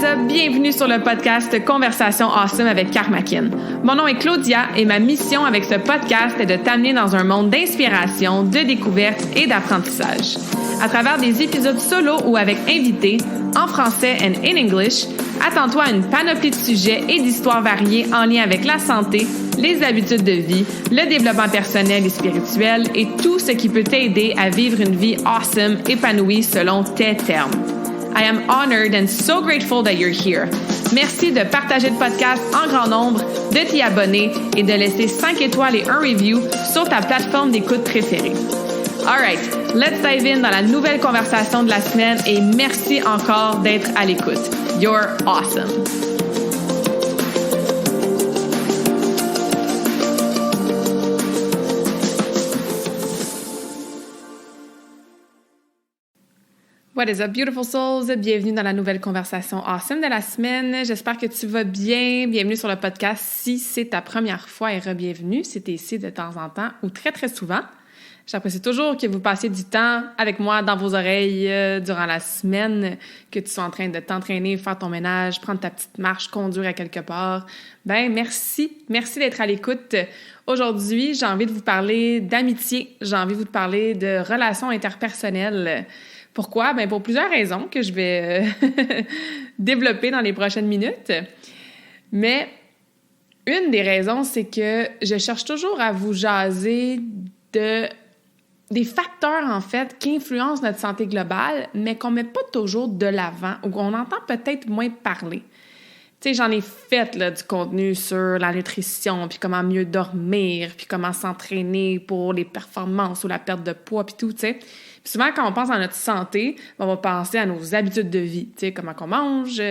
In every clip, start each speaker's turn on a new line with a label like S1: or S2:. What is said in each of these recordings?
S1: is up? Bienvenue sur le podcast Conversation Awesome avec Karmakin. Mon nom est Claudia et ma mission avec ce podcast est de t'amener dans un monde d'inspiration, de découverte et d'apprentissage. À travers des épisodes solo ou avec invités, en français and in English, attends-toi à une panoplie de sujets et d'histoires variées en lien avec la santé, les habitudes de vie, le développement personnel et spirituel et tout ce qui peut t'aider à vivre une vie awesome, épanouie selon tes termes. I am honored and so grateful that you're here. Merci de partager le podcast en grand nombre, de t'y abonner et de laisser 5 étoiles et un review sur ta plateforme d'écoute préférée. Alright, let's dive in dans la nouvelle conversation de la semaine et merci encore d'être à l'écoute. You're awesome! What is up, beautiful souls? Bienvenue dans la nouvelle conversation awesome de la semaine. J'espère que tu vas bien. Bienvenue sur le podcast si c'est ta première fois et re-bienvenue si tu es ici de temps en temps ou très, très souvent. J'apprécie toujours que vous passiez du temps avec moi dans vos oreilles durant la semaine, que tu sois en train de t'entraîner, faire ton ménage, prendre ta petite marche, conduire à quelque part. Merci d'être à l'écoute. Aujourd'hui, j'ai envie de vous parler d'amitié, j'ai envie de vous parler de relations interpersonnelles. Pourquoi? Pour plusieurs raisons que je vais développer dans les prochaines minutes. Mais une des raisons, c'est que je cherche toujours à vous jaser des facteurs, en fait, qui influencent notre santé globale, mais qu'on ne met pas toujours de l'avant ou qu'on entend peut-être moins parler. Tu sais, j'en ai fait là, du contenu sur la nutrition, puis comment mieux dormir, puis comment s'entraîner pour les performances ou la perte de poids, puis tout, tu sais. Puis souvent, quand on pense à notre santé, on va penser à nos habitudes de vie, tu sais, comment on mange,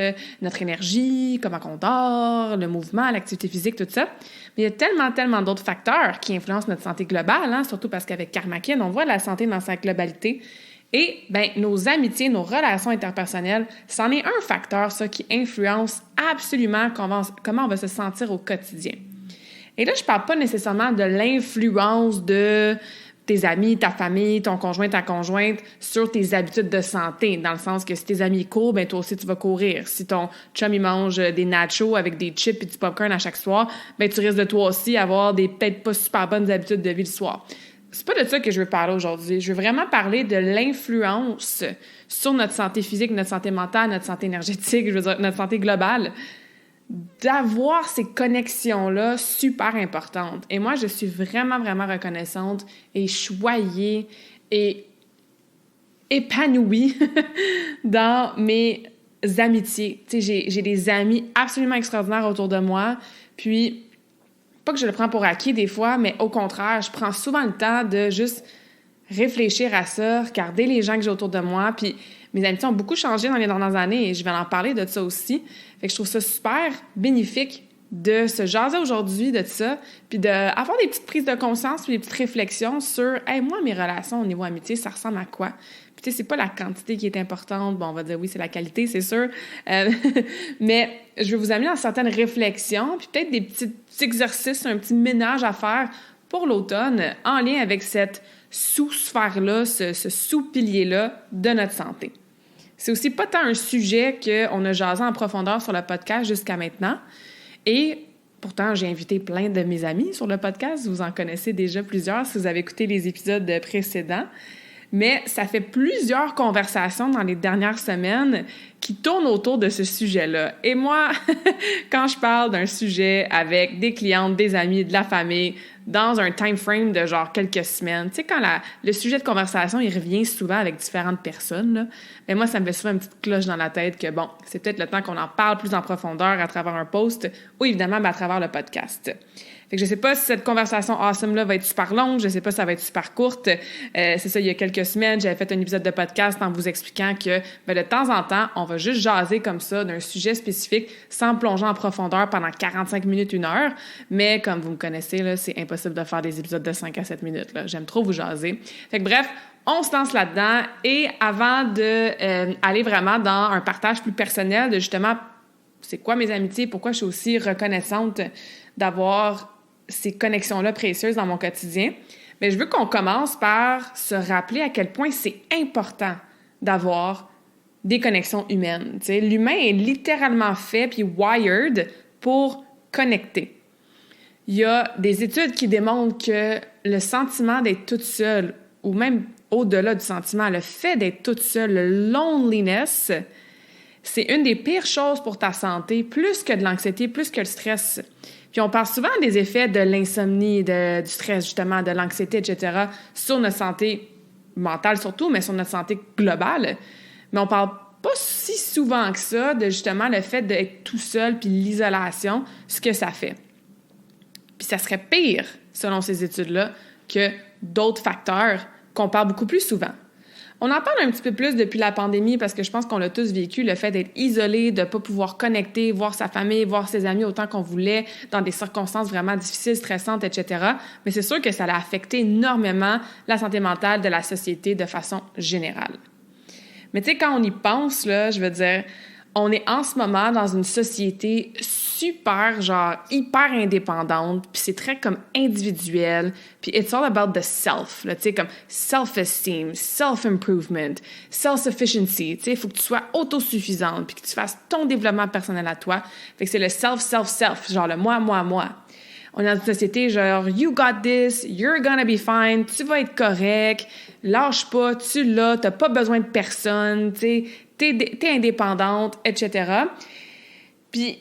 S1: notre énergie, comment on dort, le mouvement, l'activité physique, tout ça. Mais il y a tellement d'autres facteurs qui influencent notre santé globale, hein, surtout parce qu'avec Karmakin, on voit la santé dans sa globalité. Et nos amitiés, nos relations interpersonnelles, c'en est un facteur, ça, qui influence absolument comment on va se sentir au quotidien. Et là, je parle pas nécessairement de l'influence de tes amis, ta famille, ton conjoint, ta conjointe sur tes habitudes de santé, dans le sens que si tes amis courent, toi aussi, tu vas courir. Si ton chum, il mange des nachos avec des chips et du popcorn à chaque soir, tu risques de toi aussi avoir des peut-être pas super bonnes habitudes de vie le soir. C'est pas de ça que je veux parler aujourd'hui. Je veux vraiment parler de l'influence sur notre santé physique, notre santé mentale, notre santé énergétique, je veux dire notre santé globale, d'avoir ces connexions-là super importantes. Et moi, je suis vraiment, vraiment reconnaissante et choyée et épanouie dans mes amitiés. Tu sais, j'ai des amis absolument extraordinaires autour de moi, puis pas que je le prends pour acquis des fois, mais au contraire, je prends souvent le temps de juste réfléchir à ça, regarder les gens que j'ai autour de moi, puis mes amitiés ont beaucoup changé dans les dernières années et je vais en parler de ça aussi. Fait que je trouve ça super bénéfique de se jaser aujourd'hui de ça, puis d'avoir des petites prises de conscience puis des petites réflexions sur « Hey, moi, mes relations au niveau amitié, ça ressemble à quoi? » Puis tu sais, c'est pas la quantité qui est importante. Bon, on va dire oui, c'est la qualité, c'est sûr. Mais je vais vous amener dans certaines réflexions, puis peut-être des petits exercices, un petit ménage à faire pour l'automne en lien avec cette sous-sphère-là, ce sous-pilier-là de notre santé. C'est aussi pas tant un sujet qu'on a jasé en profondeur sur le podcast jusqu'à maintenant. Et pourtant, j'ai invité plein de mes amis sur le podcast. Vous en connaissez déjà plusieurs si vous avez écouté les épisodes précédents. Mais ça fait plusieurs conversations dans les dernières semaines qui tournent autour de ce sujet-là. Et moi, quand je parle d'un sujet avec des clientes, des amis, de la famille, dans un time frame de genre quelques semaines, tu sais, quand le sujet de conversation, il revient souvent avec différentes personnes, là, mais moi, ça me fait souvent une petite cloche dans la tête que, bon, c'est peut-être le temps qu'on en parle plus en profondeur à travers un post ou évidemment à travers le podcast. Fait que je sais pas si cette conversation awesome-là va être super longue, je sais pas si ça va être super courte. C'est ça, il y a quelques semaines, j'avais fait un épisode de podcast en vous expliquant que de temps en temps, on va juste jaser comme ça d'un sujet spécifique sans plonger en profondeur pendant 45 minutes, 1 heure. Mais comme vous me connaissez, là, c'est impossible de faire des épisodes de 5 à 7 minutes. Là. J'aime trop vous jaser. Fait que bref, on se lance là-dedans. Et avant d'aller vraiment dans un partage plus personnel de justement c'est quoi mes amitiés, pourquoi je suis aussi reconnaissante d'avoir ces connexions-là précieuses dans mon quotidien, mais je veux qu'on commence par se rappeler à quel point c'est important d'avoir des connexions humaines. T'sais. L'humain est littéralement fait puis wired pour connecter. Il y a des études qui démontrent que le sentiment d'être toute seule, ou même au-delà du sentiment, le fait d'être toute seule, le loneliness, c'est une des pires choses pour ta santé, plus que de l'anxiété, plus que le stress. Puis on parle souvent des effets de l'insomnie, du stress, justement, de l'anxiété, etc., sur notre santé mentale surtout, mais sur notre santé globale. Mais on parle pas si souvent que ça de, justement, le fait d'être tout seul puis l'isolation, ce que ça fait. Puis ça serait pire, selon ces études-là, que d'autres facteurs qu'on parle beaucoup plus souvent. On en parle un petit peu plus depuis la pandémie parce que je pense qu'on l'a tous vécu, le fait d'être isolé, de ne pas pouvoir connecter, voir sa famille, voir ses amis autant qu'on voulait, dans des circonstances vraiment difficiles, stressantes, etc. Mais c'est sûr que ça a affecté énormément la santé mentale de la société de façon générale. Mais tu sais, quand on y pense, là, je veux dire, on est en ce moment dans une société super, genre, hyper indépendante, puis c'est très comme individuel, puis it's all about the self, là, tu sais, comme self-esteem, self-improvement, self-sufficiency, tu sais, il faut que tu sois autosuffisante, puis que tu fasses ton développement personnel à toi. Fait que c'est le self, genre le moi. On est dans une société genre, you got this, you're gonna be fine, tu vas être correct, lâche pas, tu l'as, t'as pas besoin de personne, tu sais, t'es indépendante, etc. Puis,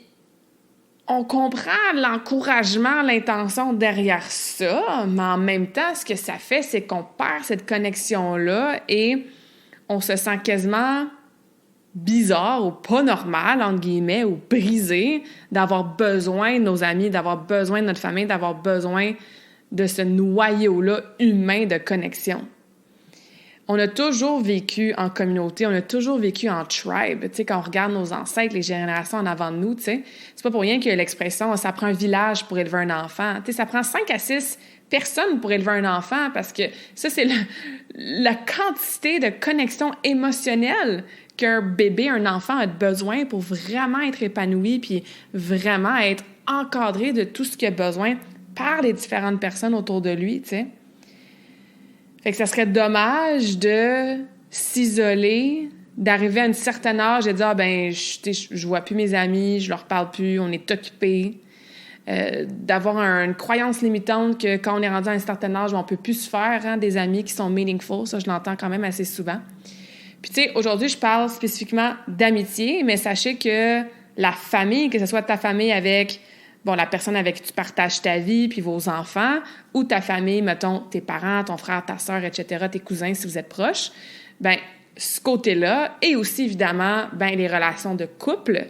S1: on comprend l'encouragement, l'intention derrière ça, mais en même temps, ce que ça fait, c'est qu'on perd cette connexion-là et on se sent quasiment bizarre ou pas normal, entre guillemets, ou brisé d'avoir besoin de nos amis, d'avoir besoin de notre famille, d'avoir besoin de ce noyau-là humain de connexion. On a toujours vécu en communauté, on a toujours vécu en tribe. Tu sais, quand on regarde nos ancêtres, les générations en avant de nous, tu sais, c'est pas pour rien que l'expression « ça prend un village pour élever un enfant ». Tu sais, ça prend 5 à 6 personnes pour élever un enfant parce que ça, c'est la quantité de connexion émotionnelle qu'un bébé, un enfant a besoin pour vraiment être épanoui puis vraiment être encadré de tout ce qu'il a besoin par les différentes personnes autour de lui, tu sais. Fait que ça serait dommage de s'isoler, d'arriver à un certain âge et de dire « Ah ben, je vois plus mes amis, je leur parle plus, on est occupés ». D'avoir une croyance limitante que quand on est rendu à un certain âge, on peut plus se faire des amis qui sont meaningful. Ça, je l'entends quand même assez souvent. Puis tu sais, aujourd'hui, je parle spécifiquement d'amitié, mais sachez que la famille, que ce soit ta famille avec la personne avec qui tu partages ta vie, puis vos enfants, ou ta famille, mettons, tes parents, ton frère, ta sœur, etc., tes cousins, si vous êtes proches, ben ce côté-là, et aussi, évidemment, les relations de couple,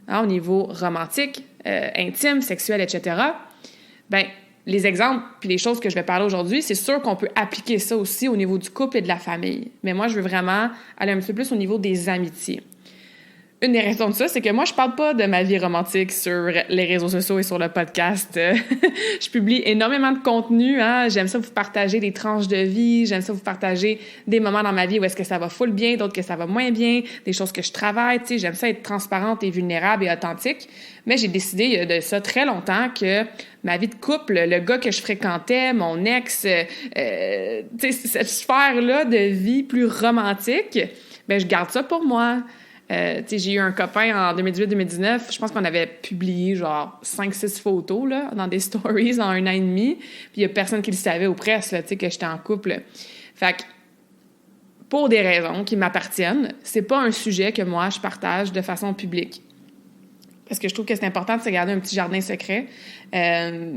S1: au niveau romantique, intime, sexuel, etc., les exemples puis les choses que je vais parler aujourd'hui, c'est sûr qu'on peut appliquer ça aussi au niveau du couple et de la famille. Mais moi, je veux vraiment aller un petit peu plus au niveau des amitiés. Une des raisons de ça, c'est que moi, je parle pas de ma vie romantique sur les réseaux sociaux et sur le podcast. Je publie énormément de contenu. J'aime ça vous partager des tranches de vie. J'aime ça vous partager des moments dans ma vie où est-ce que ça va full bien, d'autres que ça va moins bien, des choses que je travaille. Tu sais, j'aime ça être transparente et vulnérable et authentique. Mais j'ai décidé il y a de ça très longtemps que ma vie de couple, le gars que je fréquentais, mon ex, tu sais, cette sphère-là de vie plus romantique, je garde ça pour moi. J'ai eu un copain en 2018-2019, je pense qu'on avait publié genre 5-6 photos là, dans des stories en 1 an et demi, puis il n'y a personne qui le savait ou presque là, que j'étais en couple. Fait que, pour des raisons qui m'appartiennent, c'est pas un sujet que moi je partage de façon publique. Parce que je trouve que c'est important de se garder un petit jardin secret.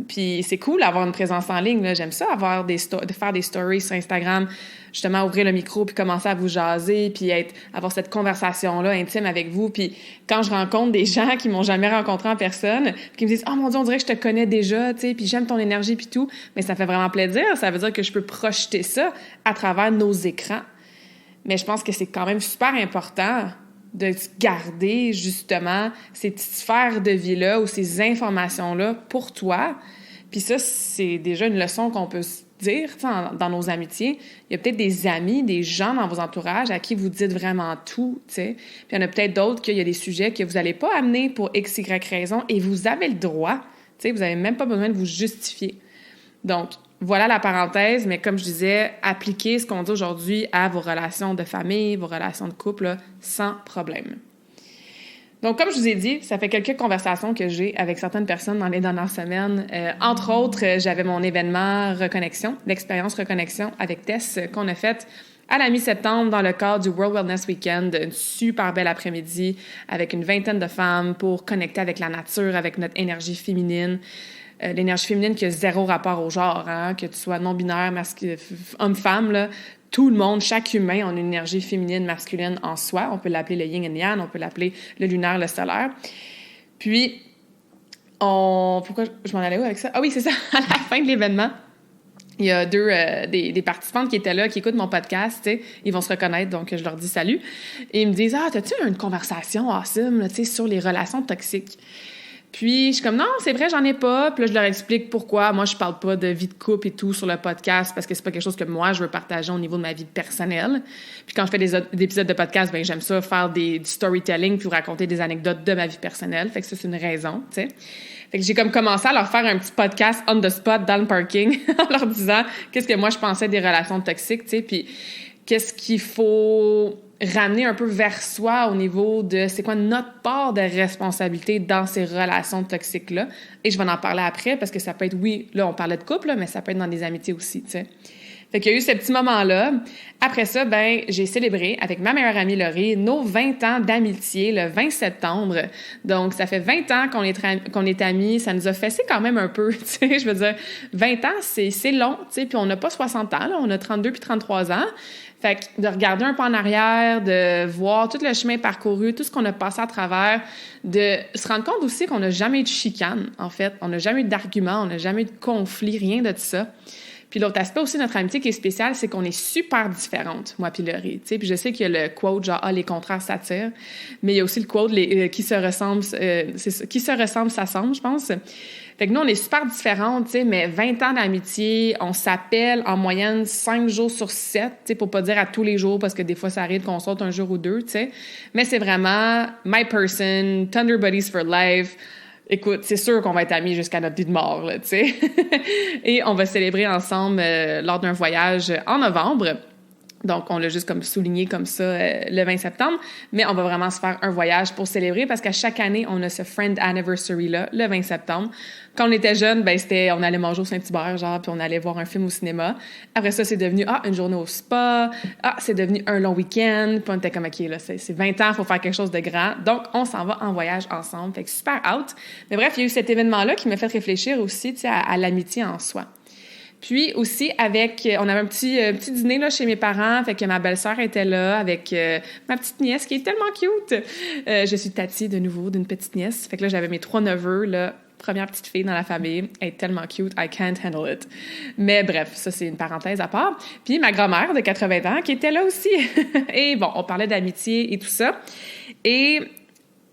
S1: Puis c'est cool d'avoir une présence en ligne. Là. J'aime ça, de faire des stories sur Instagram, justement ouvrir le micro puis commencer à vous jaser puis avoir cette conversation-là intime avec vous. Puis quand je rencontre des gens qui m'ont jamais rencontré en personne, qui me disent « Oh mon Dieu, on dirait que je te connais déjà, tu sais, puis j'aime ton énergie puis tout. » Mais ça fait vraiment plaisir. Ça veut dire que je peux projeter ça à travers nos écrans. Mais je pense que c'est quand même super important de garder, justement, ces petites sphères de vie-là ou ces informations-là pour toi. Puis ça, c'est déjà une leçon qu'on peut se dire dans nos amitiés. Il y a peut-être des amis, des gens dans vos entourages à qui vous dites vraiment tout, tu sais. Puis il y en a peut-être d'autres qu'il y a des sujets que vous n'allez pas amener pour X, Y raison et vous avez le droit, tu sais, vous n'avez même pas besoin de vous justifier. Donc, voilà la parenthèse, mais comme je disais, appliquez ce qu'on dit aujourd'hui à vos relations de famille, vos relations de couple, là, sans problème. Donc, comme je vous ai dit, ça fait quelques conversations que j'ai avec certaines personnes dans les dernières semaines. Entre autres, j'avais mon événement Reconnexion, l'expérience Reconnexion avec Tess qu'on a faite à la mi-septembre dans le cadre du World Wellness Weekend. Une super belle après-midi avec une vingtaine de femmes pour connecter avec la nature, avec notre énergie féminine. L'énergie féminine qui a zéro rapport au genre, hein, que tu sois non-binaire, homme-femme, là, tout le monde, chaque humain a une énergie féminine, masculine en soi. On peut l'appeler le yin et le yang, on peut l'appeler le lunaire, le solaire. Puis, pourquoi je m'en allais où avec ça? Ah oui, c'est ça, à la fin de l'événement, il y a des participantes qui étaient là, qui écoutent mon podcast, tu sais, ils vont se reconnaître, donc je leur dis salut. Et ils me disent « Ah, t'as-tu une conversation awesome, là, tu sais, sur les relations toxiques? » Puis, je suis comme, non, c'est vrai, j'en ai pas. Puis là, je leur explique pourquoi. Moi, je parle pas de vie de couple et tout sur le podcast parce que c'est pas quelque chose que moi, je veux partager au niveau de ma vie personnelle. Puis quand je fais des épisodes de podcast, ben j'aime ça faire du storytelling puis vous raconter des anecdotes de ma vie personnelle. Fait que ça, c'est une raison, tu sais. Fait que j'ai comme commencé à leur faire un petit podcast on the spot dans le parking en leur disant qu'est-ce que moi, je pensais des relations toxiques, tu sais. Puis qu'est-ce qu'il faut ramener un peu vers soi au niveau de c'est quoi notre part de responsabilité dans ces relations toxiques-là. Et je vais en parler après parce que ça peut être, oui, là, on parlait de couple, là, mais ça peut être dans des amitiés aussi, tu sais. Fait qu'il y a eu ce petit moment-là. Après ça, ben j'ai célébré avec ma meilleure amie Laurie nos 20 ans d'amitié le 20 septembre. Donc, ça fait 20 ans qu'on est amis. Ça nous a fessé quand même un peu, tu sais. Je veux dire, 20 ans, c'est long, tu sais. Puis on n'a pas 60 ans, là. On a 32 puis 33 ans. Fait que de regarder un peu en arrière, de voir tout le chemin parcouru, tout ce qu'on a passé à travers, de se rendre compte aussi qu'on n'a jamais eu de chicane, en fait. On n'a jamais eu d'argument, on n'a jamais eu de conflit, rien de tout ça. Puis l'autre aspect aussi de notre amitié qui est spécial, c'est qu'on est super différentes, moi puis Laurie. Tu sais, puis je sais qu'il y a le quote genre « Ah, les contraires s'attirent », mais il y a aussi le quote qui se ressemble, qui se ressemble s'assemble, je pense. Fait que nous, on est super différentes, tu sais, mais 20 ans d'amitié, on s'appelle en moyenne 5 jours sur 7, tu sais, pour pas dire à tous les jours, parce que des fois, ça arrive qu'on saute un jour ou deux, tu sais. Mais c'est vraiment my person, Thunder Buddies for life. Écoute, c'est sûr qu'on va être amis jusqu'à notre vie de mort, là, tu sais. Et on va célébrer ensemble lors d'un voyage en novembre. Donc, on l'a juste comme souligné comme ça le 20 septembre. Mais on va vraiment se faire un voyage pour célébrer parce qu'à chaque année, on a ce Friend Anniversary-là, le 20 septembre. Quand on était jeunes, ben on allait manger au Saint-Hubert, genre, puis on allait voir un film au cinéma. Après ça, c'est devenu, une journée au spa. C'est devenu un long week-end. Puis on était comme, OK, là, c'est 20 ans, il faut faire quelque chose de grand. Donc, on s'en va en voyage ensemble. Fait que super out. Mais bref, il y a eu cet événement-là qui m'a fait réfléchir aussi, tu sais, à l'amitié en soi. Puis aussi, on avait un petit dîner là, chez mes parents, fait que ma belle-sœur était là avec ma petite nièce qui est tellement cute. Je suis Tati, de nouveau, d'une petite nièce. Fait que là, j'avais mes 3 neveux, là, première petite fille dans la famille. Elle est tellement cute, I can't handle it. Mais bref, ça, c'est une parenthèse à part. Puis ma grand-mère de 80 ans qui était là aussi. Et bon, on parlait d'amitié et tout ça. Et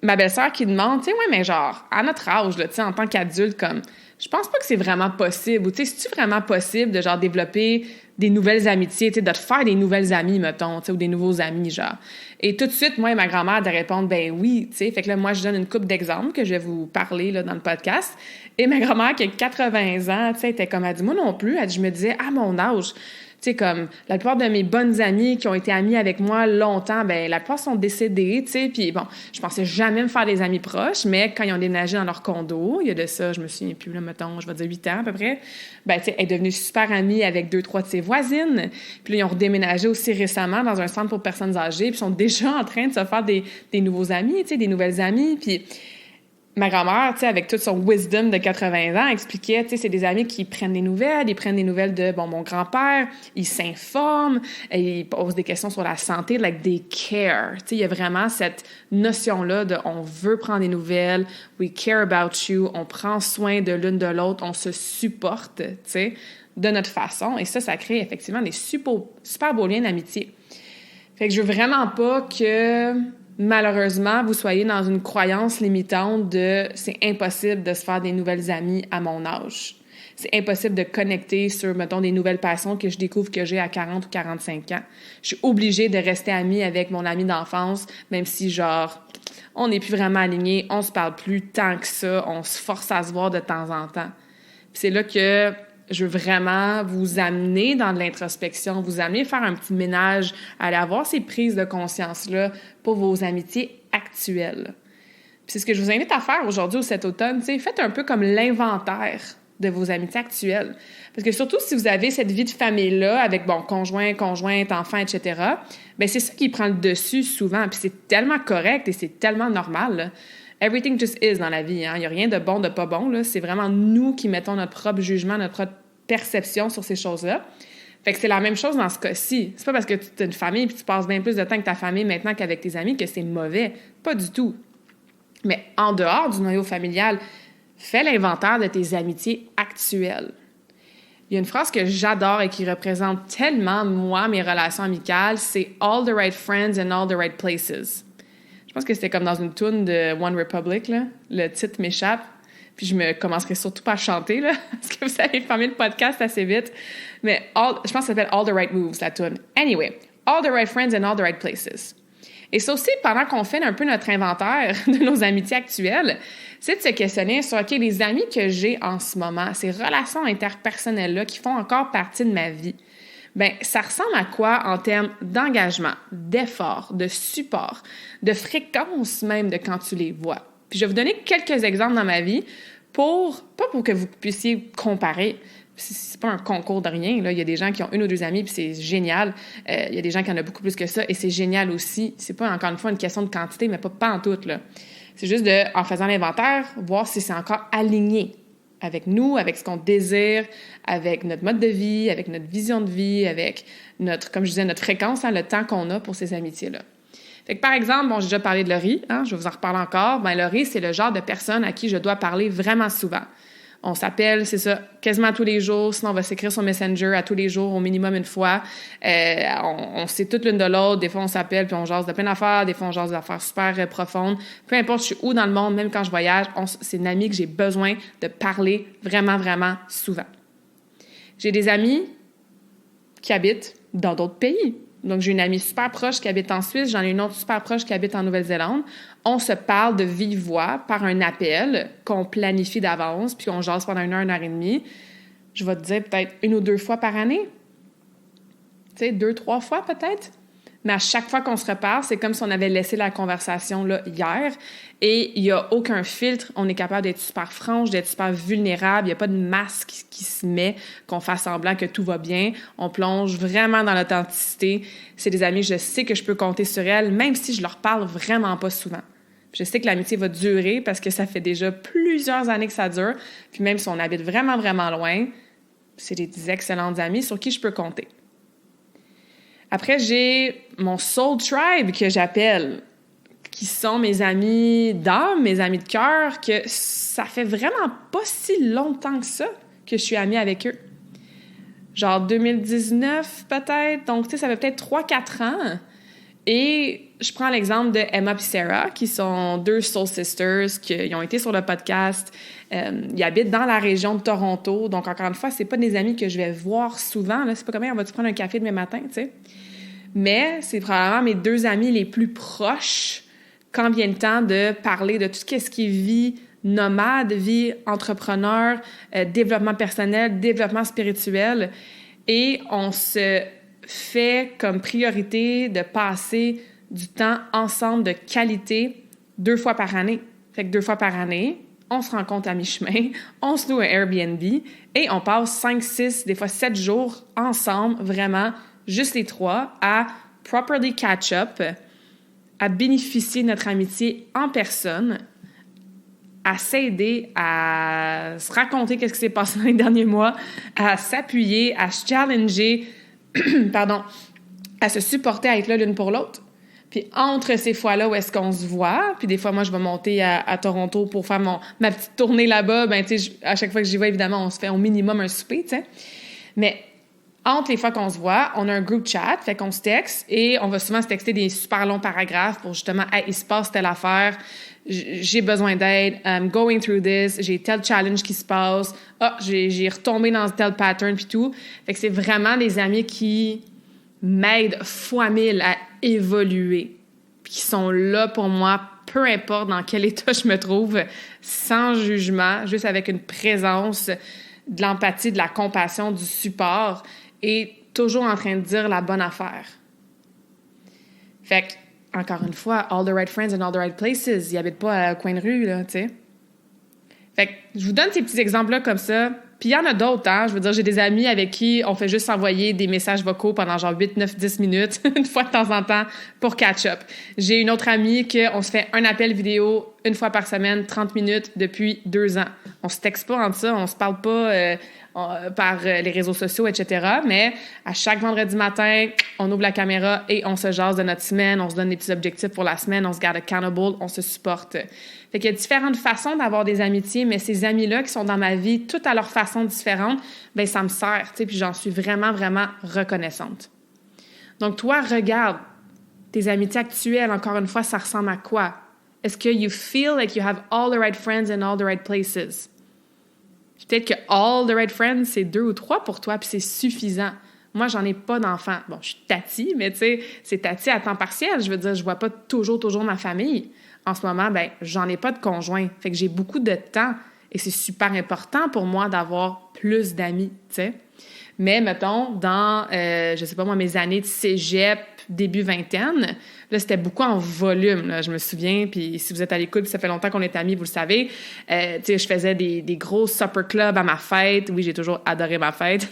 S1: ma belle-sœur qui demande, tu sais, ouais, mais genre, à notre âge, là, tu sais, en tant qu'adulte, comme... Je pense pas que c'est vraiment possible. Ou, tu sais, c'est-tu vraiment possible de, genre, développer des nouvelles amitiés, tu sais, de te faire des nouvelles amies, mettons, tu sais, ou des nouveaux amis, genre. Et tout de suite, moi et ma grand-mère de répondre, ben oui, tu sais. Fait que là, moi, je donne une couple d'exemples que je vais vous parler, là, dans le podcast. Et ma grand-mère, qui a 80 ans, tu sais, était comme, elle dit, moi non plus. Elle dit, je me disais, à mon âge... Tu sais, comme la plupart de mes bonnes amies qui ont été amies avec moi longtemps, ben la plupart sont décédées, tu sais. Puis bon, je pensais jamais me faire des amis proches, mais quand ils ont déménagé dans leur condo, il y a de ça, je me souviens plus, là, mettons, je vais dire 8 ans à peu près, ben tu sais, elle est devenue super amie avec 2-3 de ses voisines. Puis là, ils ont redéménagé aussi récemment dans un centre pour personnes âgées, puis sont déjà en train de se faire des nouveaux amis, tu sais, des nouvelles amies. Puis ma grand-mère, tu sais, avec tout son wisdom de 80 ans, expliquait, tu sais, c'est des amis qui prennent des nouvelles, ils prennent des nouvelles de, bon, mon grand-père, ils s'informent, ils posent des questions sur la santé, like they care. Tu sais, il y a vraiment cette notion-là de on veut prendre des nouvelles, we care about you, on prend soin de l'une de l'autre, on se supporte, tu sais, de notre façon. Et ça crée effectivement des super beaux liens d'amitié. Fait que je veux vraiment pas que... malheureusement, vous soyez dans une croyance limitante de « c'est impossible de se faire des nouvelles amies à mon âge ». C'est impossible de connecter sur, mettons, des nouvelles passions que je découvre que j'ai à 40 ou 45 ans. Je suis obligée de rester amie avec mon ami d'enfance, même si, genre, on n'est plus vraiment alignés, on se parle plus tant que ça, on se force à se voir de temps en temps. Puis c'est là que je veux vraiment vous amener dans de l'introspection, vous amener faire un petit ménage, aller avoir ces prises de conscience-là pour vos amitiés actuelles. Puis c'est ce que je vous invite à faire aujourd'hui ou cet automne. Tu sais, faites un peu comme l'inventaire de vos amitiés actuelles. Parce que surtout si vous avez cette vie de famille-là avec, conjoint, conjointe, enfant, etc., bien, c'est ça qui prend le dessus souvent. Puis c'est tellement correct et c'est tellement normal, là. Everything just is dans la vie, hein. Il n'y a rien de bon, de pas bon, là. C'est vraiment nous qui mettons notre propre jugement, notre propre perception sur ces choses-là. Fait que c'est la même chose dans ce cas-ci. C'est pas parce que tu as une famille et tu passes bien plus de temps avec ta famille maintenant qu'avec tes amis que c'est mauvais. Pas du tout. Mais en dehors du noyau familial, fais l'inventaire de tes amitiés actuelles. Il y a une phrase que j'adore et qui représente tellement, moi, mes relations amicales, c'est « all the right friends in all the right places ». Je pense que c'était comme dans une tune de One Republic, là. Le titre m'échappe. Puis je me commencerai surtout pas à chanter, là, parce que vous allez fermer le podcast assez vite. Mais je pense que ça s'appelle All the Right Moves, la tune. Anyway, All the Right Friends in All the Right Places. Et ça aussi, pendant qu'on fait un peu notre inventaire de nos amitiés actuelles, c'est de se questionner sur, OK, les amis que j'ai en ce moment, ces relations interpersonnelles-là qui font encore partie de ma vie, bien, ça ressemble à quoi en termes d'engagement, d'effort, de support, de fréquence même de quand tu les vois? Puis je vais vous donner quelques exemples dans ma vie pas pour que vous puissiez comparer. C'est pas un concours de rien, là. Il y a des gens qui ont une ou deux amis, puis c'est génial. Il y a des gens qui en ont beaucoup plus que ça, et c'est génial aussi. C'est pas, encore une fois, une question de quantité, mais pas en tout, là. C'est juste en faisant l'inventaire, voir si c'est encore aligné avec nous, avec ce qu'on désire, avec notre mode de vie, avec notre vision de vie, avec comme je disais, notre fréquence, hein, le temps qu'on a pour ces amitiés-là. Fait que par exemple, j'ai déjà parlé de Laurie, hein, je vais vous en reparler encore. Ben Laurie, c'est le genre de personne à qui je dois parler vraiment souvent. On s'appelle, c'est ça, quasiment tous les jours. Sinon, on va s'écrire sur Messenger à tous les jours, au minimum une fois. On sait toutes l'une de l'autre. Des fois, on s'appelle puis on jase de plein d'affaires. Des fois, on jase d'affaires super profondes. Peu importe, je suis où dans le monde, même quand je voyage, c'est une amie que j'ai besoin de parler vraiment, vraiment souvent. J'ai des amis qui habitent dans d'autres pays. Donc, j'ai une amie super proche qui habite en Suisse. J'en ai une autre super proche qui habite en Nouvelle-Zélande. On se parle de vive voix par un appel qu'on planifie d'avance, puis on jase pendant 1 heure et demie. Je vais te dire peut-être 1 ou 2 fois par année. Tu sais, 2, 3 fois peut-être. Mais à chaque fois qu'on se reparle, c'est comme si on avait laissé la conversation là hier. Et il n'y a aucun filtre. On est capable d'être super franche, d'être super vulnérable. Il n'y a pas de masque qui se met, qu'on fasse semblant que tout va bien. On plonge vraiment dans l'authenticité. C'est des amis, je sais que je peux compter sur elles, même si je leur parle vraiment pas souvent. Je sais que l'amitié va durer parce que ça fait déjà plusieurs années que ça dure. Puis même si on habite vraiment, vraiment loin, c'est des excellentes amies sur qui je peux compter. Après, j'ai mon soul tribe que j'appelle, qui sont mes amis d'âme, mes amis de cœur, que ça fait vraiment pas si longtemps que ça que je suis amie avec eux. Genre 2019 peut-être, donc tu sais, ça fait peut-être 3-4 ans. Et je prends l'exemple de Emma et Sarah, qui sont 2 soul sisters, qui ont été sur le podcast. Ils habitent dans la région de Toronto, donc encore une fois, c'est pas des amis que je vais voir souvent. Là. C'est pas comme, on va-tu prendre un café demain matin, tu sais. Mais c'est probablement mes 2 amis les plus proches quand vient le temps de parler de tout ce qui est vie nomade, vie entrepreneur, développement personnel, développement spirituel. Et on se fait comme priorité de passer du temps ensemble de qualité 2 fois par année. Fait que 2 fois par année, on se rencontre à mi-chemin, on se loue un Airbnb et on passe 5, 6, des fois 7 jours ensemble, vraiment, juste les 3, à properly catch up, à bénéficier de notre amitié en personne, à s'aider, à se raconter qu'est-ce qui s'est passé dans les derniers mois, à s'appuyer, à se challenger, à se supporter, à être là l'une pour l'autre. Puis entre ces fois-là où est-ce qu'on se voit, puis des fois, moi, je vais monter à Toronto pour faire ma petite tournée là-bas, ben tu sais, à chaque fois que j'y vais, évidemment, on se fait au minimum un souper, tu sais. Mais entre les fois qu'on se voit, on a un group chat, fait qu'on se texte et on va souvent se texter des super longs paragraphes pour justement « Hey, il se passe telle affaire, j'ai besoin d'aide, I'm going through this, j'ai tel challenge qui se passe, j'ai retombé dans tel pattern puis tout. » Fait que c'est vraiment des amis qui m'aident fois 1000 à évoluer, puis qui sont là pour moi, peu importe dans quel état je me trouve, sans jugement, juste avec une présence de l'empathie, de la compassion, du support et toujours en train de dire la bonne affaire. Fait que, encore une fois, all the right friends in all the right places. Ils habitent pas au coin de rue, là, tu sais. Fait que je vous donne ces petits exemples-là comme ça. Puis il y en a d'autres, hein. Je veux dire, j'ai des amis avec qui on fait juste s'envoyer des messages vocaux pendant genre 8, 9, 10 minutes, une fois de temps en temps, pour catch-up. J'ai une autre amie qu'on se fait un appel vidéo une fois par semaine, 30 minutes, depuis 2 ans. On se texte pas entre ça, on se parle pas par les réseaux sociaux, etc. Mais à chaque vendredi matin, on ouvre la caméra et on se jase de notre semaine, on se donne des petits objectifs pour la semaine, on se garde accountable, on se supporte. Fait qu'il y a différentes façons d'avoir des amitiés, mais ces amis-là qui sont dans ma vie, toutes à leur façon différente, bien, ça me sert, tu sais, puis j'en suis vraiment, vraiment reconnaissante. Donc, toi, regarde, tes amitiés actuelles, encore une fois, ça ressemble à quoi? Est-ce que you feel like you have all the right friends in all the right places? Peut-être que all the right friends, c'est 2 ou 3 pour toi, puis c'est suffisant. Moi, j'en ai pas d'enfants. Bon, je suis tati, mais tu sais, c'est tati à temps partiel. Je veux dire, je vois pas toujours ma famille. En ce moment, ben, j'en ai pas de conjoint. Fait que j'ai beaucoup de temps et c'est super important pour moi d'avoir plus d'amis, tu sais. Mais, mettons, dans, je sais pas moi, mes années de cégep, début vingtaine, là, c'était beaucoup en volume, là, je me souviens. Puis si vous êtes à l'écoute, ça fait longtemps qu'on est amis, vous le savez. Tu sais, je faisais des gros supper clubs à ma fête. Oui, j'ai toujours adoré ma fête.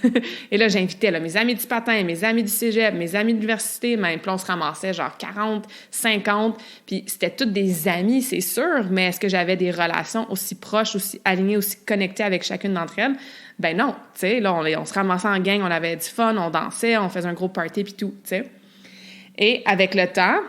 S1: Et là, j'invitais là, mes amis du patin, mes amis du cégep, mes amis de l'université, même. Puis on se ramassait genre 40, 50. Puis c'était tous des amis, c'est sûr. Mais est-ce que j'avais des relations aussi proches, aussi alignées, aussi connectées avec chacune d'entre elles? Ben non, tu sais, là, on se ramassait en gang, on avait du fun, on dansait, on faisait un gros party puis tout, tu sais. Et avec le temps,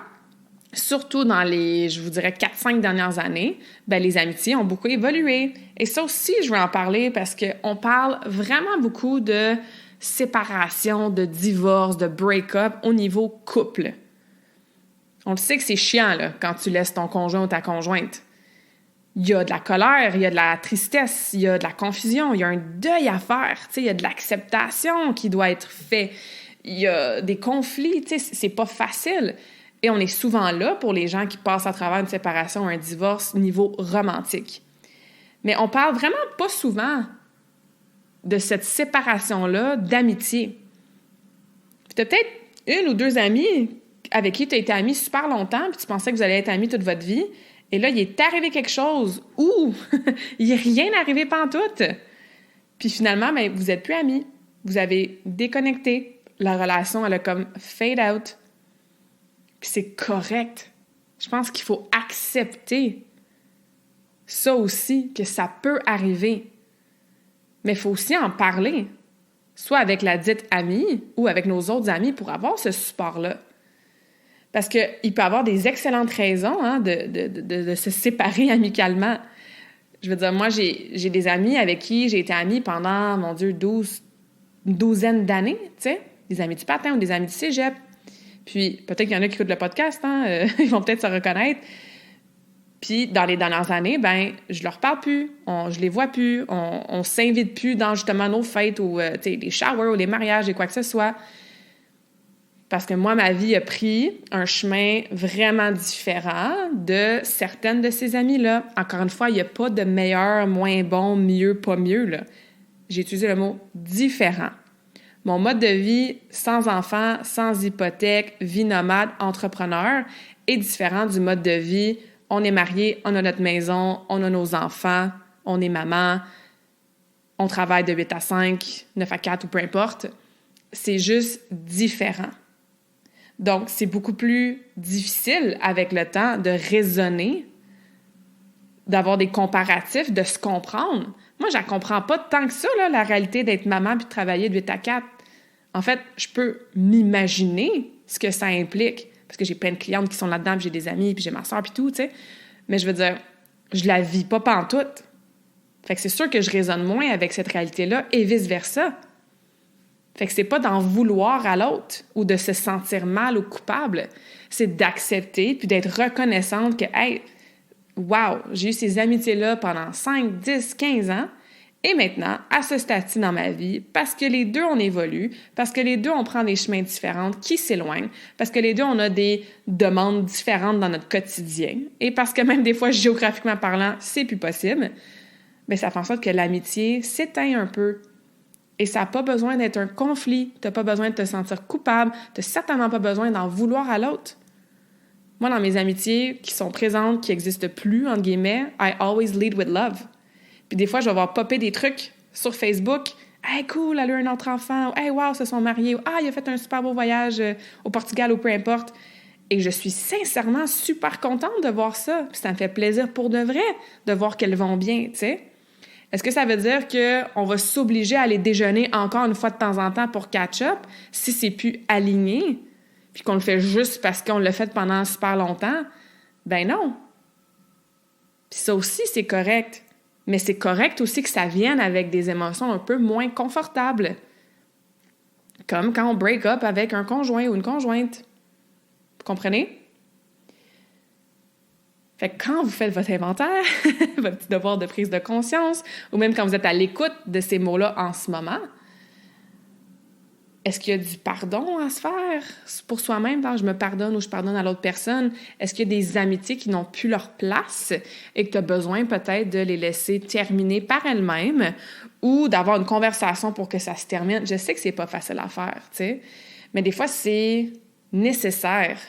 S1: surtout dans les, je vous dirais, 4-5 dernières années, ben les amitiés ont beaucoup évolué. Et ça aussi, je veux en parler parce qu'on parle vraiment beaucoup de séparation, de divorce, de break-up au niveau couple. On le sait que c'est chiant, là, quand tu laisses ton conjoint ou ta conjointe. Il y a de la colère, il y a de la tristesse, il y a de la confusion, il y a un deuil à faire, tu sais, il y a de l'acceptation qui doit être fait, il y a des conflits, tu sais, c'est pas facile. Et on est souvent là pour les gens qui passent à travers une séparation ou un divorce niveau romantique. Mais on parle vraiment pas souvent de cette séparation-là d'amitié. Puis t'as peut-être 1 ou 2 amis avec qui tu as été ami super longtemps, puis tu pensais que vous alliez être amis toute votre vie. Et là, il est arrivé quelque chose ou il n'est rien arrivé pantoute. Puis finalement, ben, vous n'êtes plus amis. Vous avez déconnecté. La relation, elle a comme fade out. Puis c'est correct. Je pense qu'il faut accepter ça aussi, que ça peut arriver. Mais il faut aussi en parler. Soit avec la dite amie ou avec nos autres amis pour avoir ce support-là. Parce qu'il peut y avoir des excellentes raisons hein, de se séparer amicalement. Je veux dire, moi, j'ai des amis avec qui j'ai été amie pendant, mon Dieu, une douzaine d'années, tu sais, des amis du patin ou des amis du cégep. Puis, peut-être qu'il y en a qui écoutent le podcast, hein, ils vont peut-être se reconnaître. Puis, dans les dernières années, ben je leur parle plus, je les vois plus, on s'invite plus dans, justement, nos fêtes ou, tu sais, les showers ou les mariages et quoi que ce soit. Parce que moi, ma vie a pris un chemin vraiment différent de certaines de ces amies-là. Encore une fois, il n'y a pas de meilleur, moins bon, mieux, pas mieux, là. J'ai utilisé le mot « différent ». Mon mode de vie sans enfants, sans hypothèque, vie nomade, entrepreneur est différent du mode de vie « on est mariés, on a notre maison, on a nos enfants, on est maman, on travaille de 8 à 5, 9 à 4 ou peu importe ». C'est juste différent. Donc, c'est beaucoup plus difficile avec le temps de raisonner, d'avoir des comparatifs, de se comprendre. Moi, je ne comprends pas tant que ça, là, la réalité d'être maman puis de travailler de 8 à 4. En fait, je peux m'imaginer ce que ça implique, parce que j'ai plein de clientes qui sont là-dedans, puis j'ai des amis, puis j'ai ma soeur, puis tout, tu sais. Mais je veux dire, je la vis pas pantoute. Fait que c'est sûr que je raisonne moins avec cette réalité-là et vice-versa. Fait que c'est pas d'en vouloir à l'autre ou de se sentir mal ou coupable. C'est d'accepter puis d'être reconnaissante que, hey, wow, j'ai eu ces amitiés-là pendant 5, 10, 15 ans et maintenant, à ce stade-ci dans ma vie, parce que les deux, on évolue, parce que les deux, on prend des chemins différents qui s'éloignent, parce que les deux, on a des demandes différentes dans notre quotidien et parce que même des fois, géographiquement parlant, c'est plus possible, bien, ça fait en sorte que l'amitié s'éteint un peu. Et ça n'a pas besoin d'être un conflit. Tu n'as pas besoin de te sentir coupable. Tu n'as certainement pas besoin d'en vouloir à l'autre. Moi, dans mes amitiés qui sont présentes, qui n'existent plus, entre guillemets, I always lead with love. Puis des fois, je vais voir popper des trucs sur Facebook. « Hey, cool, elle a eu un autre enfant. » « Hey, wow, ils se sont mariés. » « Ah, il a fait un super beau voyage au Portugal » ou peu importe. Et je suis sincèrement super contente de voir ça. Puis ça me fait plaisir pour de vrai de voir qu'elles vont bien, tu sais. Est-ce que ça veut dire qu'on va s'obliger à aller déjeuner encore une fois de temps en temps pour catch-up si c'est plus aligné, puis qu'on le fait juste parce qu'on l'a fait pendant super longtemps? Ben non. Puis ça aussi, c'est correct. Mais c'est correct aussi que ça vienne avec des émotions un peu moins confortables. Comme quand on break up avec un conjoint ou une conjointe. Vous comprenez? Fait que quand vous faites votre inventaire, votre petit devoir de prise de conscience, ou même quand vous êtes à l'écoute de ces mots-là en ce moment, est-ce qu'il y a du pardon à se faire pour soi-même? Je me pardonne ou je pardonne à l'autre personne. Est-ce qu'il y a des amitiés qui n'ont plus leur place et que tu as besoin peut-être de les laisser terminer par elles-mêmes ou d'avoir une conversation pour que ça se termine? Je sais que c'est pas facile à faire, tu sais, mais des fois, c'est nécessaire.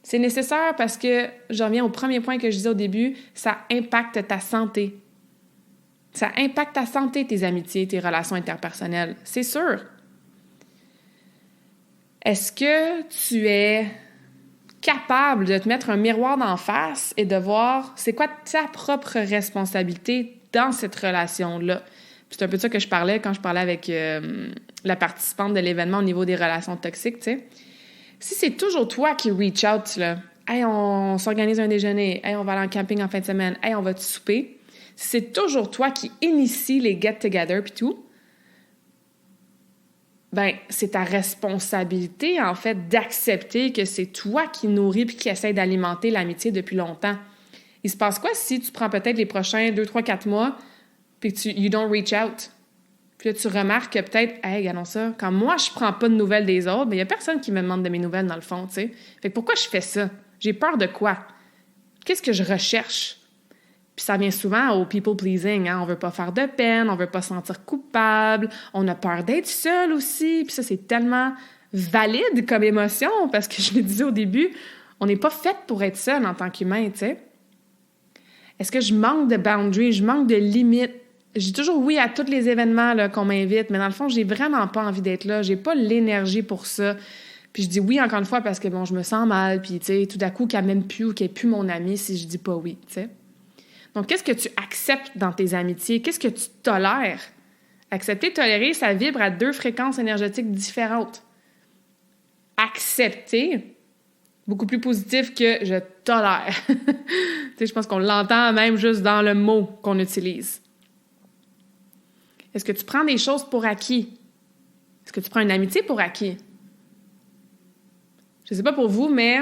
S1: C'est nécessaire parce que, j'en reviens au premier point que je disais au début, ça impacte ta santé. Ça impacte ta santé, tes amitiés, tes relations interpersonnelles, c'est sûr. Est-ce que tu es capable de te mettre un miroir d'en face et de voir c'est quoi ta propre responsabilité dans cette relation-là? Puis c'est un peu de ça que je parlais quand je parlais avec la participante de l'événement au niveau des relations toxiques, tu sais. Si c'est toujours toi qui reach out, là, « Hey, on s'organise un déjeuner. Hey, on va aller en camping en fin de semaine. Hey, on va te souper. » Si c'est toujours toi qui initie les get-together puis tout, ben c'est ta responsabilité, en fait, d'accepter que c'est toi qui nourris puis qui essaie d'alimenter l'amitié depuis longtemps. Il se passe quoi si tu prends peut-être les prochains 2, 3, 4 mois puis que you don't reach out? Puis là, tu remarques que peut-être, « Hey, regardons ça, quand moi, je prends pas de nouvelles des autres, mais il y a personne qui me demande de mes nouvelles, dans le fond, tu sais. Fait que pourquoi je fais ça? J'ai peur de quoi? Qu'est-ce que je recherche? » Puis ça vient souvent au people-pleasing, hein? On veut pas faire de peine, on veut pas se sentir coupable, on a peur d'être seul aussi. Puis ça, c'est tellement valide comme émotion, parce que je le disais au début, on n'est pas fait pour être seul en tant qu'humain, tu sais. Est-ce que je manque de boundaries, je manque de limites? Je dis toujours oui à tous les événements là, qu'on m'invite, mais dans le fond, j'ai vraiment pas envie d'être là. J'ai pas l'énergie pour ça. Puis je dis oui encore une fois parce que, bon, je me sens mal, puis, tu sais, tout d'un coup, qu'elle m'aime plus ou qu'elle n'est plus mon amie si je dis pas oui, tu sais. Donc, qu'est-ce que tu acceptes dans tes amitiés? Qu'est-ce que tu tolères? Accepter, tolérer, ça vibre à 2 fréquences énergétiques différentes. Accepter, beaucoup plus positif que je tolère. Tu sais, je pense qu'on l'entend même juste dans le mot qu'on utilise. Est-ce que tu prends des choses pour acquis? Est-ce que tu prends une amitié pour acquis? Je sais pas pour vous, mais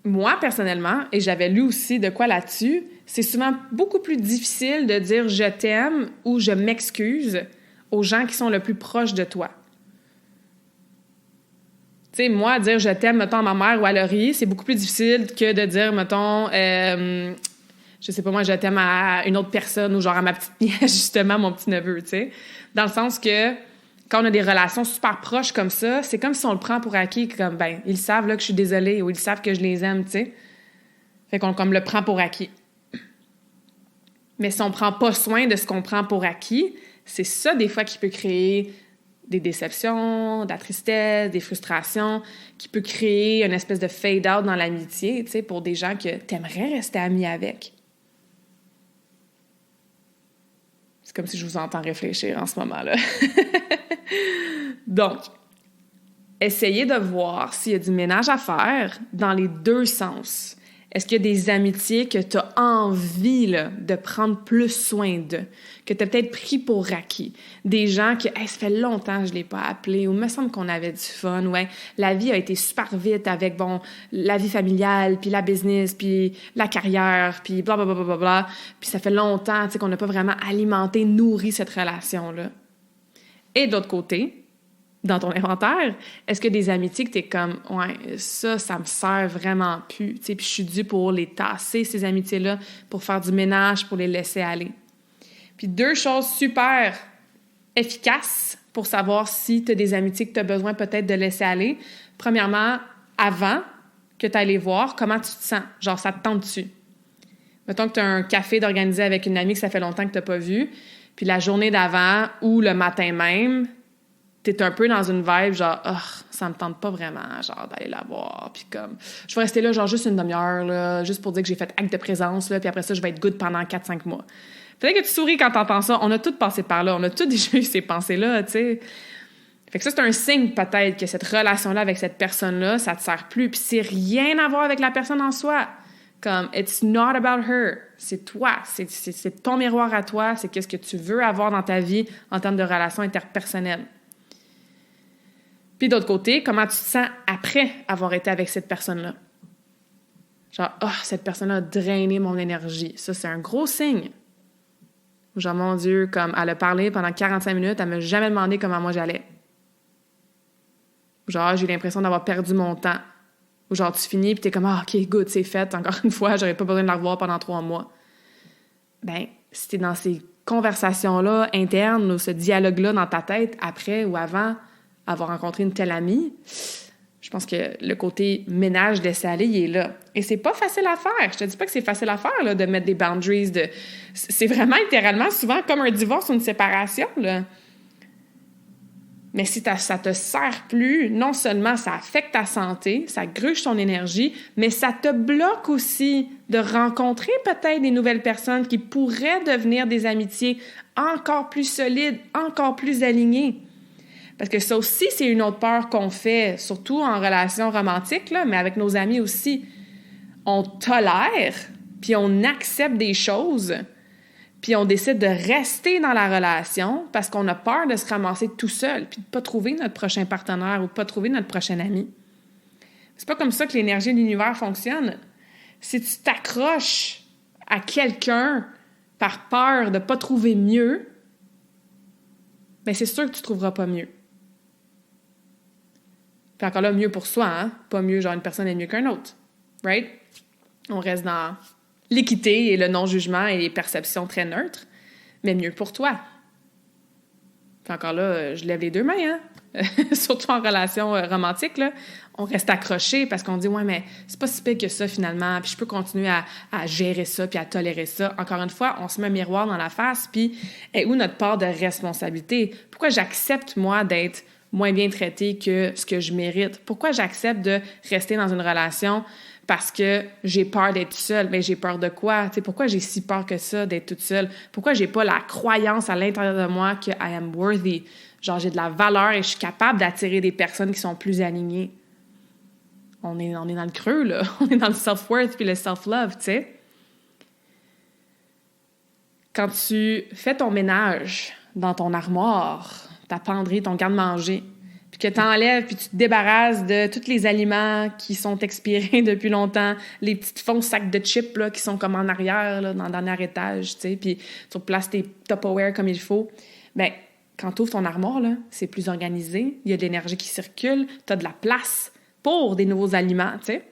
S1: moi, personnellement, et j'avais lu aussi de quoi là-dessus, c'est souvent beaucoup plus difficile de dire « je t'aime » ou « je m'excuse » aux gens qui sont le plus proches de toi. Tu sais, moi, dire « je t'aime », mettons, à ma mère ou à Laurie, c'est beaucoup plus difficile que de dire, mettons, je sais pas moi, je t'aime à une autre personne ou genre à ma petite nièce, justement, mon petit-neveu, tu sais. Dans le sens que quand on a des relations super proches comme ça, c'est comme si on le prend pour acquis, comme, ben, ils savent là, que je suis désolée ou ils savent que je les aime, tu sais. Fait qu'on comme le prend pour acquis. Mais si on prend pas soin de ce qu'on prend pour acquis, c'est ça, des fois, qui peut créer des déceptions, de la tristesse, des frustrations, qui peut créer une espèce de fade-out dans l'amitié, tu sais, pour des gens que t'aimerais rester ami avec. C'est comme si je vous entends réfléchir en ce moment-là. Donc, essayez de voir s'il y a du ménage à faire dans les 2 sens. Est-ce qu'il y a des amitiés que tu as envie là, de prendre plus soin d'eux, que tu as peut-être pris pour acquis? Des gens que hey, ça fait longtemps que je ne l'ai pas appelé, ou il me semble qu'on avait du fun, ouais, la vie a été super vite avec bon, la vie familiale, puis la business, puis la carrière, puis blablabla, bla, bla, bla, bla, puis ça fait longtemps qu'on n'a pas vraiment alimenté, nourri cette relation-là. Et d'autre côté, dans ton inventaire, est-ce que des amitiés que t'es comme « ouais, ça me sert vraiment plus », tu sais, puis je suis due pour les tasser, ces amitiés-là, pour faire du ménage, pour les laisser aller. Puis 2 choses super efficaces pour savoir si tu as des amitiés que tu as besoin peut-être de laisser aller. Premièrement, avant que tu ailles les voir, comment tu te sens? Genre, ça te tente-tu? Mettons que tu as un café d'organiser avec une amie que ça fait longtemps que tu n'as pas vu, puis la journée d'avant ou le matin même, tu es un peu dans une vibe genre « Oh, ça me tente pas vraiment, genre, d'aller la voir. » Puis comme, je vais rester là genre juste une demi-heure, là, juste pour dire que j'ai fait acte de présence, là, puis après ça, je vais être good pendant 4-5 mois. Peut-être que tu souris quand t'entends ça. On a tous passé par là. On a tous déjà eu ces pensées-là, tu sais. Fait que ça, c'est un signe peut-être que cette relation-là avec cette personne-là, ça te sert plus. Puis c'est rien à voir avec la personne en soi. Comme, it's not about her. C'est toi. C'est ton miroir à toi. C'est qu'est-ce que tu veux avoir dans ta vie en termes de relations interpersonnelles. Puis d'autre côté, comment tu te sens après avoir été avec cette personne-là? Genre, oh, cette personne-là a drainé mon énergie. Ça, c'est un gros signe. Genre, mon Dieu, comme elle a parlé pendant 45 minutes, elle m'a jamais demandé comment moi j'allais. Genre, j'ai l'impression d'avoir perdu mon temps. Ou genre, tu finis pis t'es comme, ah, OK, good, c'est fait. Encore une fois, j'aurais pas besoin de la revoir pendant 3 mois. Ben, si t'es dans ces conversations-là internes ou ce dialogue-là dans ta tête, après ou avant avoir rencontré une telle amie, je pense que le côté ménage laisser aller, il est là. Et c'est pas facile à faire. Je te dis pas que c'est facile à faire, là, de mettre des boundaries. C'est vraiment littéralement souvent comme un divorce ou une séparation, là. Mais si ça te sert plus, non seulement ça affecte ta santé, ça gruge ton énergie, mais ça te bloque aussi de rencontrer peut-être des nouvelles personnes qui pourraient devenir des amitiés encore plus solides, encore plus alignées. Parce que ça aussi, c'est une autre peur qu'on fait, surtout en relation romantique, là, mais avec nos amis aussi. On tolère, puis on accepte des choses, puis on décide de rester dans la relation parce qu'on a peur de se ramasser tout seul, puis de ne pas trouver notre prochain partenaire ou de ne pas trouver notre prochain ami. C'est pas comme ça que l'énergie de l'univers fonctionne. Si tu t'accroches à quelqu'un par peur de ne pas trouver mieux, bien c'est sûr que tu ne trouveras pas mieux. Puis encore là, mieux pour soi, hein? Pas mieux, genre une personne est mieux qu'un autre. Right? On reste dans l'équité et le non-jugement et les perceptions très neutres, mais mieux pour toi. Puis encore là, je lève les 2 mains, hein? Surtout en relation romantique, là. On reste accroché parce qu'on dit « Ouais, mais c'est pas si pire que ça, finalement, puis je peux continuer à gérer ça puis à tolérer ça. » Encore une fois, on se met un miroir dans la face, puis est où notre part de responsabilité? Pourquoi j'accepte, moi, d'être moins bien traitée que ce que je mérite? Pourquoi j'accepte de rester dans une relation parce que j'ai peur d'être seule? Mais j'ai peur de quoi? T'sais, pourquoi j'ai si peur que ça d'être toute seule? Pourquoi j'ai pas la croyance à l'intérieur de moi que I am worthy? Genre, j'ai de la valeur et je suis capable d'attirer des personnes qui sont plus alignées. On est dans le creux, là. On est dans le self-worth puis le self-love, tu sais. Quand tu fais ton ménage dans ton armoire, ta penderie, ton garde-manger, puis que tu enlèves, puis tu te débarrasses de tous les aliments qui sont expirés depuis longtemps, les petits fonds sacs de chips là, qui sont comme en arrière, là, dans le dernier étage, tu sais, puis tu replaces tes Tupperware comme il faut, bien, quand tu ouvres ton armoire, là, c'est plus organisé, il y a de l'énergie qui circule, tu as de la place pour des nouveaux aliments, tu sais.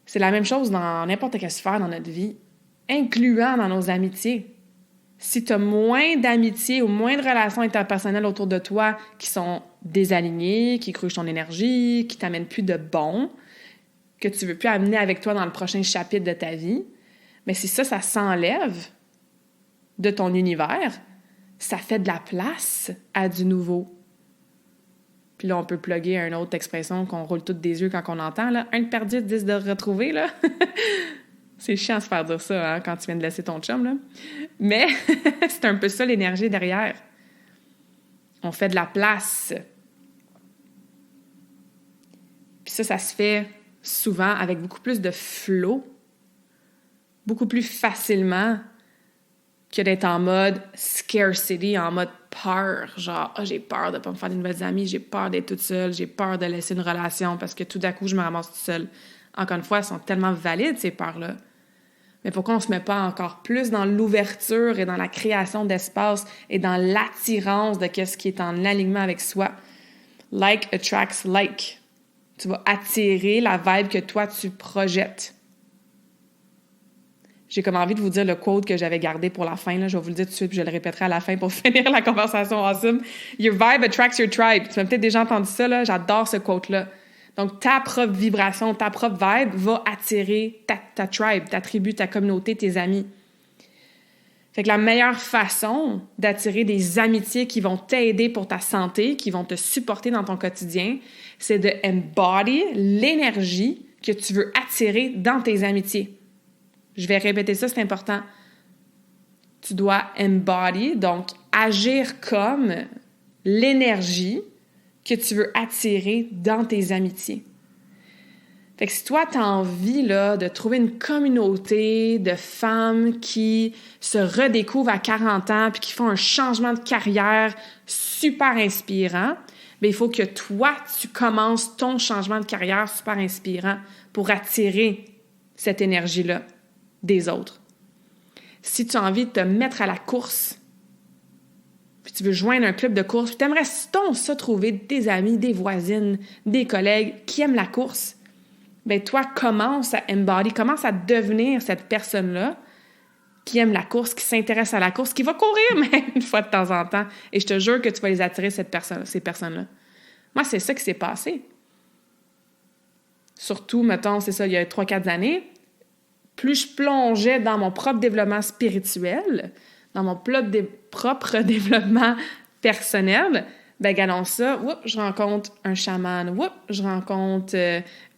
S1: C'est la même chose dans n'importe quelle sphère dans notre vie, incluant dans nos amitiés. Si tu as moins d'amitié ou moins de relations interpersonnelles autour de toi qui sont désalignées, qui crugent ton énergie, qui t'amènent plus de bon, que tu veux plus amener avec toi dans le prochain chapitre de ta vie, mais si ça s'enlève de ton univers, ça fait de la place à du nouveau. Puis là, on peut plugger une autre expression qu'on roule toutes des yeux quand on entend, là. 1 de perdu, 10 de retrouver, là. C'est chiant de se faire dire ça, hein, quand tu viens de laisser ton chum, là. Mais c'est un peu ça l'énergie derrière. On fait de la place. Puis ça se fait souvent avec beaucoup plus de flow, beaucoup plus facilement que d'être en mode scarcity, en mode peur. Genre, j'ai peur de ne pas me faire de nouvelles amies, j'ai peur d'être toute seule, j'ai peur de laisser une relation parce que tout d'un coup, je me ramasse toute seule. Encore une fois, elles sont tellement valides, ces peurs-là. Mais pourquoi on ne se met pas encore plus dans l'ouverture et dans la création d'espace et dans l'attirance de ce qui est en alignement avec soi? Like attracts like. Tu vas attirer la vibe que toi, tu projettes. j'ai comme envie de vous dire le quote que j'avais gardé pour la fin. Là. Je vais vous le dire tout de suite, puis je le répéterai à la fin pour finir la conversation awesome. Your vibe attracts your tribe. Tu m'as peut-être déjà entendu ça, là. J'adore ce quote-là. Donc, ta propre vibration, ta propre vibe va attirer ta tribe, ta tribu, ta communauté, tes amis. Fait que la meilleure façon d'attirer des amitiés qui vont t'aider pour ta santé, qui vont te supporter dans ton quotidien, c'est de embody l'énergie que tu veux attirer dans tes amitiés. Je vais répéter ça, c'est important. Tu dois embody, donc agir comme l'énergie que tu veux attirer dans tes amitiés. Fait que si toi, tu as envie là, de trouver une communauté de femmes qui se redécouvrent à 40 ans puis qui font un changement de carrière super inspirant, bien, il faut que toi, tu commences ton changement de carrière super inspirant pour attirer cette énergie-là des autres. Si tu as envie de te mettre à la course, puis tu veux joindre un club de course, puis tu aimerais ça trouver des amis, des voisines, des collègues qui aiment la course, bien toi, commence à embody, commence à devenir cette personne-là qui aime la course, qui s'intéresse à la course, qui va courir même une fois de temps en temps. Et je te jure que tu vas les attirer, ces personnes-là. Moi, c'est ça qui s'est passé. Surtout, mettons, c'est ça, il y a 3-4 années, plus je plongeais dans mon propre développement spirituel, dans mon propre développement personnel, ben regardons ça, je rencontre un chaman, je rencontre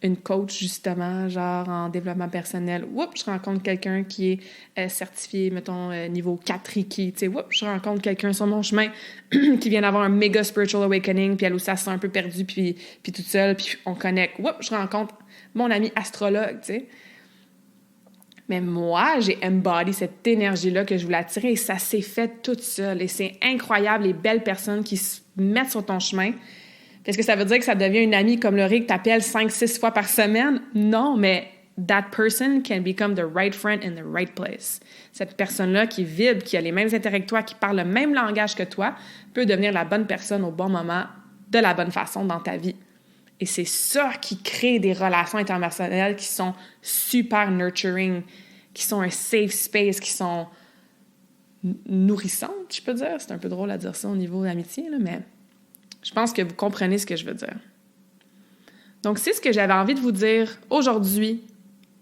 S1: une coach justement, genre en développement personnel, je rencontre quelqu'un qui est certifié, mettons, niveau 4 Reiki, tu sais, je rencontre quelqu'un sur mon chemin qui vient d'avoir un méga spiritual awakening, puis elle aussi, elle se sent un peu perdue, puis toute seule, puis on connecte, je rencontre mon ami astrologue, tu sais. Mais moi, j'ai embody cette énergie-là que je voulais attirer et ça s'est fait toute seule. Et c'est incroyable, les belles personnes qui se mettent sur ton chemin. Est-ce que ça veut dire que ça devient une amie comme Laurie que t'appelles 5-6 fois par semaine? Non, mais that person can become the right friend in the right place. Cette personne-là qui vibre, qui a les mêmes intérêts que toi, qui parle le même langage que toi, peut devenir la bonne personne au bon moment, de la bonne façon dans ta vie. Et c'est ça qui crée des relations interpersonnelles qui sont super nurturing, qui sont un safe space, qui sont nourrissantes, je peux dire. C'est un peu drôle à dire ça au niveau d'amitié, là, mais je pense que vous comprenez ce que je veux dire. Donc, c'est ce que j'avais envie de vous dire aujourd'hui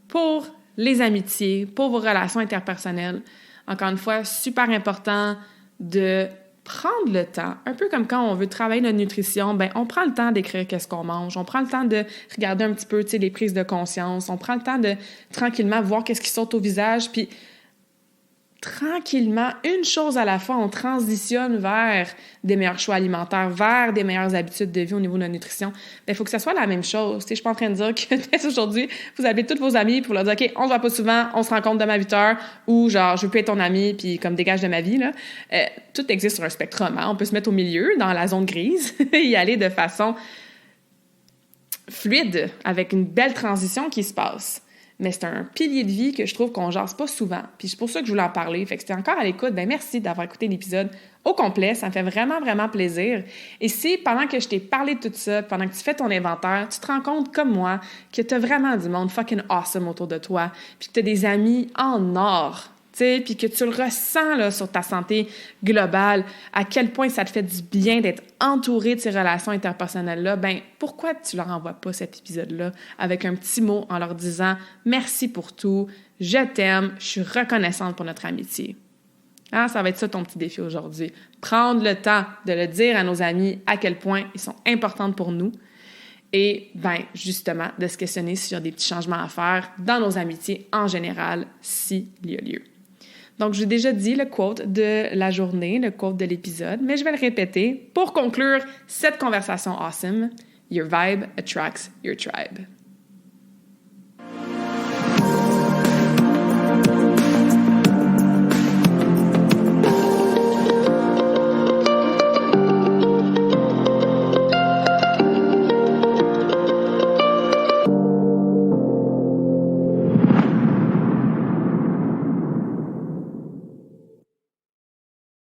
S1: pour les amitiés, pour vos relations interpersonnelles. Encore une fois, super important de prendre le temps, un peu comme quand on veut travailler notre nutrition, ben on prend le temps d'écrire qu'est-ce qu'on mange, on prend le temps de regarder un petit peu, tu sais, les prises de conscience, on prend le temps de tranquillement voir qu'est-ce qui saute au visage, puis tranquillement, une chose à la fois, on transitionne vers des meilleurs choix alimentaires, vers des meilleures habitudes de vie au niveau de la nutrition. Il faut que ça soit la même chose. Tu sais, je suis pas en train de dire que dès aujourd'hui, vous appelez tous vos amis pour leur dire « OK, on se voit pas souvent, on se rencontre demain à 8 heures » ou genre « Je veux plus être ton ami, puis comme dégage de ma vie. » là. Tout existe sur un spectre, hein? On peut se mettre au milieu, dans la zone grise, et y aller de façon fluide, avec une belle transition qui se passe. Mais c'est un pilier de vie que je trouve qu'on jase pas souvent. Puis c'est pour ça que je voulais en parler. Fait que c'était encore à l'écoute. Ben merci d'avoir écouté l'épisode au complet. Ça me fait vraiment, vraiment plaisir. Et si, pendant que je t'ai parlé de tout ça, pendant que tu fais ton inventaire, tu te rends compte, comme moi, que tu as vraiment du monde fucking awesome autour de toi, puis que tu as des amis en or, tu sais, puis que tu le ressens là, sur ta santé globale, à quel point ça te fait du bien d'être entouré de ces relations interpersonnelles-là, ben pourquoi tu leur envoies pas cet épisode-là avec un petit mot en leur disant « Merci pour tout, je t'aime, je suis reconnaissante pour notre amitié. » Ah, ça va être ça ton petit défi aujourd'hui. Prendre le temps de le dire à nos amis à quel point ils sont importants pour nous et, ben justement, de se questionner s'il y a des petits changements à faire dans nos amitiés en général, s'il y a lieu. Donc, j'ai déjà dit le quote de la journée, le quote de l'épisode, mais je vais le répéter pour conclure cette conversation awesome. Your vibe attracts your tribe.